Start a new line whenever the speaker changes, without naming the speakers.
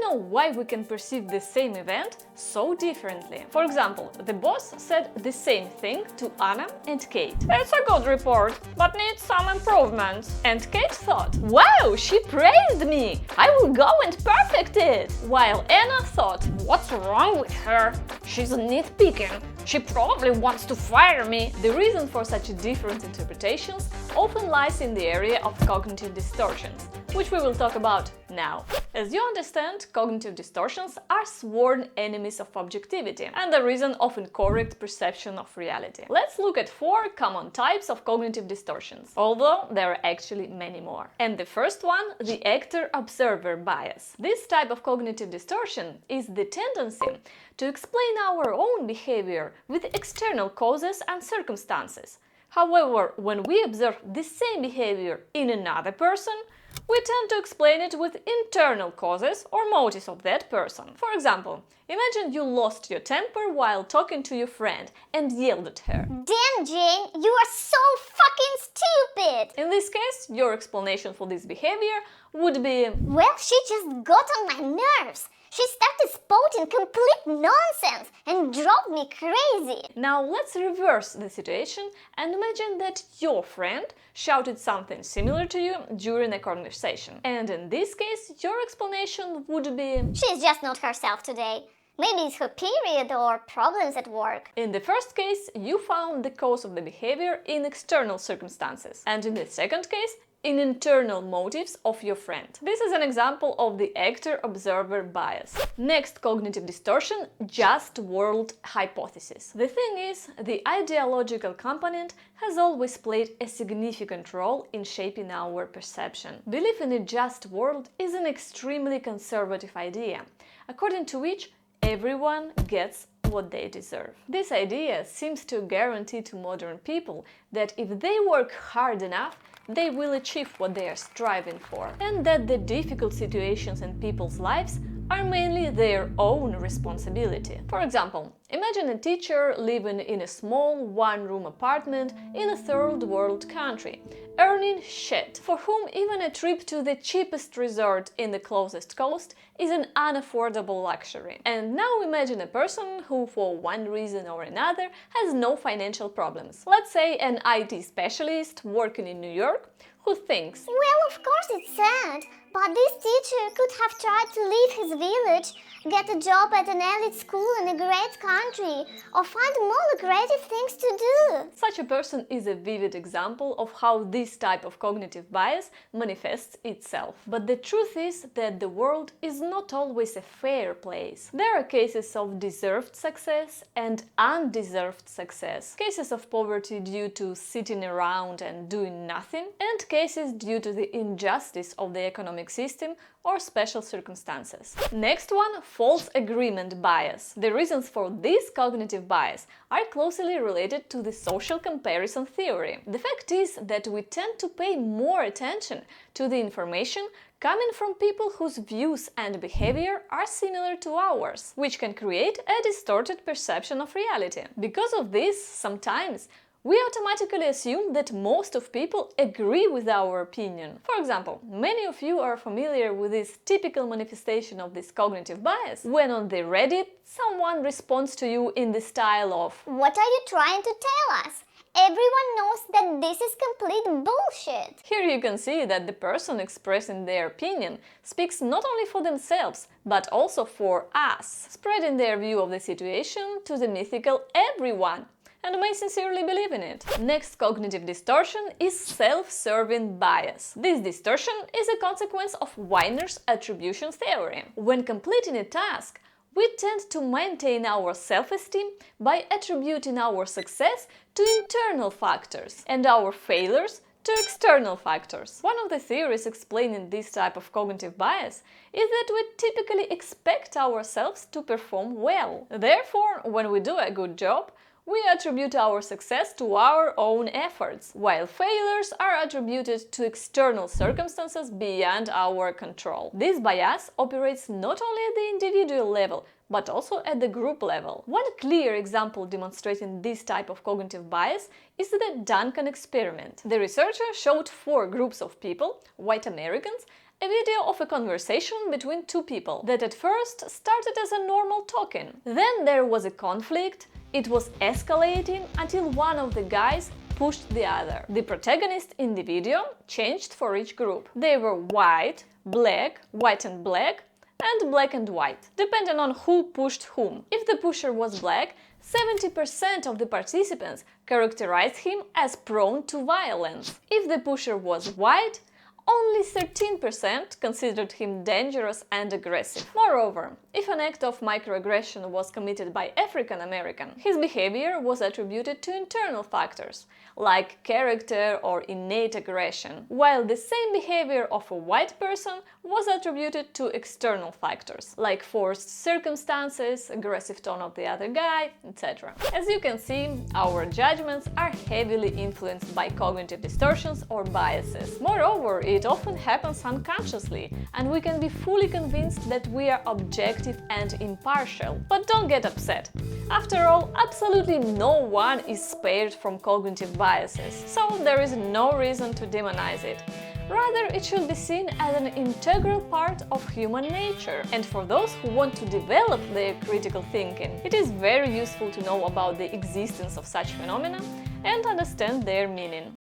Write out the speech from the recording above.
know why we can perceive the same event so differently. For example, the boss said the same thing to Anna and Kate. "It's a good report, but needs some improvements." And Kate thought, "Wow, she praised me! I will go and perfect it!" While Anna thought, "What's wrong with her? She's nitpicking. She probably wants to fire me." The reason for such different interpretations often lies in the area of cognitive distortions, which we will talk about now. As you understand, cognitive distortions are sworn enemies of objectivity and the reason of incorrect perception of reality. Let's look at 4 common types of cognitive distortions, although there are actually many more. And the first one, the actor-observer bias. This type of cognitive distortion is the tendency to explain our own behavior with external causes and circumstances. However, when we observe the same behavior in another person, we tend to explain it with internal causes or motives of that person. For example, imagine you lost your temper while talking to your friend and yelled at her.
"Damn, Jane, you are so fucking stupid!"
In this case, your explanation for this behavior would be,
"Well, she just got on my nerves. She started spouting complete nonsense and drove me crazy."
Now let's reverse the situation and imagine that your friend shouted something similar to you during a conversation. And in this case, your explanation would be,
"She's just not herself today. Maybe it's her period or problems at work."
In the first case, you found the cause of the behavior in external circumstances, and in the second case, in internal motives of your friend. This is an example of the actor-observer bias. Next cognitive distortion, just world hypothesis. The thing is, the ideological component has always played a significant role in shaping our perception. Belief in a just world is an extremely conservative idea, according to which everyone gets what they deserve. This idea seems to guarantee to modern people that if they work hard enough, they will achieve what they are striving for, and that the difficult situations in people's lives are mainly their own responsibility. For example, imagine a teacher living in a small one-room apartment in a third world country, earning shit, for whom even a trip to the cheapest resort in the closest coast is an unaffordable luxury. And now imagine a person who, for one reason or another, has no financial problems. Let's say an IT specialist working in New York who thinks,
"Well, of course it's sad, but this teacher could have tried to leave his village, get a job at an elite school in a great country, or find more lucrative things to do."
Such a person is a vivid example of how this type of cognitive bias manifests itself. But the truth is that the world is not always a fair place. There are cases of deserved success and undeserved success, cases of poverty due to sitting around and doing nothing, and cases due to the injustice of the economic system or special circumstances. Next one, false agreement bias. The reasons for this cognitive bias are closely related to the social comparison theory. The fact is that we tend to pay more attention to the information coming from people whose views and behavior are similar to ours, which can create a distorted perception of reality. Because of this, sometimes we automatically assume that most of people agree with our opinion. For example, many of you are familiar with this typical manifestation of this cognitive bias when on the Reddit someone responds to you in the style of,
"What are you trying to tell us? Everyone knows that this is complete bullshit."
Here you can see that the person expressing their opinion speaks not only for themselves, but also for us, spreading their view of the situation to the mythical everyone, and may sincerely believe in it. Next cognitive distortion is self-serving bias. This distortion is a consequence of Weiner's attribution theory. When completing a task, we tend to maintain our self-esteem by attributing our success to internal factors and our failures to external factors. One of the theories explaining this type of cognitive bias is that we typically expect ourselves to perform well. Therefore, when we do a good job, we attribute our success to our own efforts, while failures are attributed to external circumstances beyond our control. This bias operates not only at the individual level, but also at the group level. One clear example demonstrating this type of cognitive bias is the Duncan experiment. The researcher showed 4 groups of people, white Americans, A video of a conversation between two people that at first started as a normal talking. Then there was a conflict, it was escalating until one of the guys pushed the other. The protagonist in the video changed for each group. They were white and black, and black and white, depending on who pushed whom. If the pusher was black, 70% of the participants characterized him as prone to violence. If the pusher was white, only 13% considered him dangerous and aggressive. Moreover, if an act of microaggression was committed by African American, his behavior was attributed to internal factors, like character or innate aggression, while the same behavior of a white person was attributed to external factors, like forced circumstances, aggressive tone of the other guy, etc. As you can see, our judgments are heavily influenced by cognitive distortions or biases. Moreover, it often happens unconsciously, and we can be fully convinced that we are objective and impartial. But don't get upset. After all, absolutely no one is spared from cognitive biases, so there is no reason to demonize it. Rather, it should be seen as an integral part of human nature. And for those who want to develop their critical thinking, it is very useful to know about the existence of such phenomena and understand their meaning.